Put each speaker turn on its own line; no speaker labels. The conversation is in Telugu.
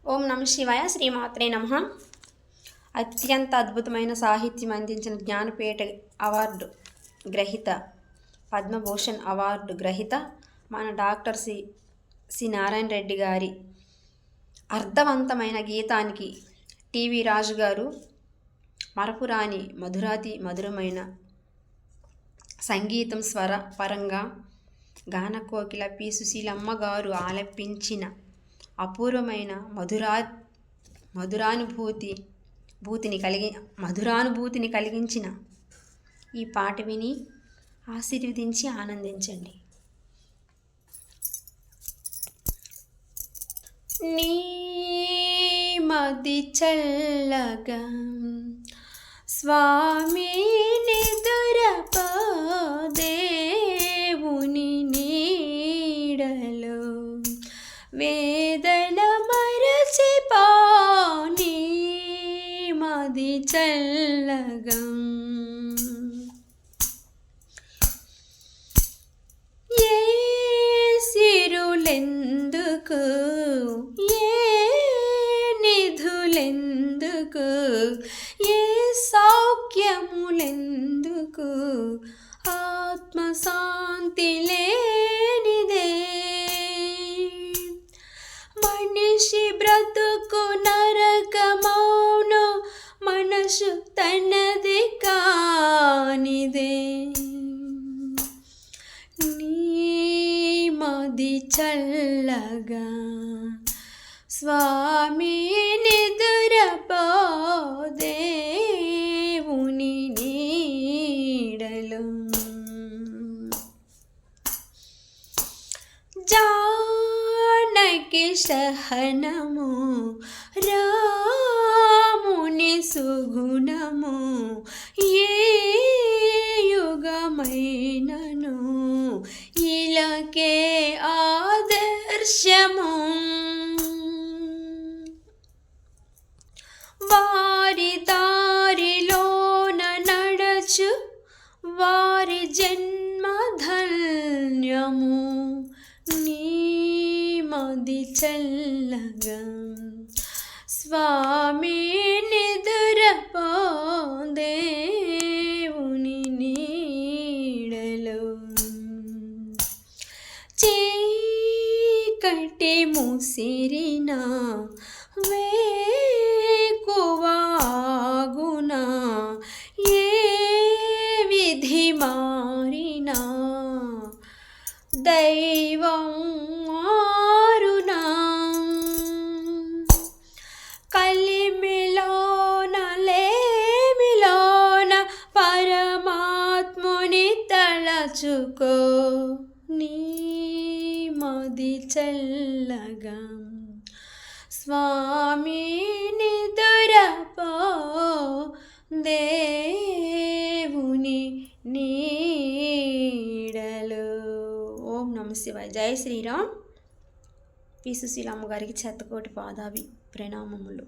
ఓం నమ శివాయ. శ్రీమాత్రే నమః. అత్యంత అద్భుతమైన సాహిత్యం అందించిన జ్ఞానపీఠ అవార్డు గ్రహీత, పద్మభూషణ్ అవార్డు గ్రహీత మన డాక్టర్ సి నారాయణ రెడ్డి గారి అర్థవంతమైన గీతానికి టీవీ రాజు గారు మరపురాని మధురాతి మధురమైన సంగీతం స్వర పరంగా గానకోకిల పి సుశీలమ్మ గారు ఆలపించిన అపూర్వమైన మధురానుభూతిని కలిగించిన ఈ పాట విని ఆశీర్వదించి ఆనందించండి. నీ మది చల్లగా స్వామి నిదురపో, దేవుని నీడలో వేదన మరచిపో, నీ మది చల్లగా ఏ సిరులెందుకు, ఏ నిధులెందుకు, ఏ సౌఖ్యములెందుకు, ఆత్మశాంతి లేనిదే మనిషి బ్రతుకు నరకమౌను, మనసు తనది కానిదే. నీ మది చల్లగా స్వామి నిదురపో, దేవుని నీడలో జానకి సహనము, రాముని సుగుణము, ఏ యుగమైనను ఇలాకే ఆదర్శము. వారి దారిలోన నడచు వారి జన్మ ధన్యము. నీ మది చల్లగా స్వామి నిదురపో, దేవుని నీడలో చీకటి ముసిరిన వేకువాగునా, ఏ విధి మారినా దైవం మారునా. కలిమిలోన లేమిలోన పరమాత్ముని తలచుకో, నీ మది చల్లగా స్వామి నిదురపో, దేవుని నీడలో. ఓం నమ శివాయ. జై శ్రీరామ్. పి సుశీలమ్మ గారికి 100,000,000 పాదాభి ప్రణామములు.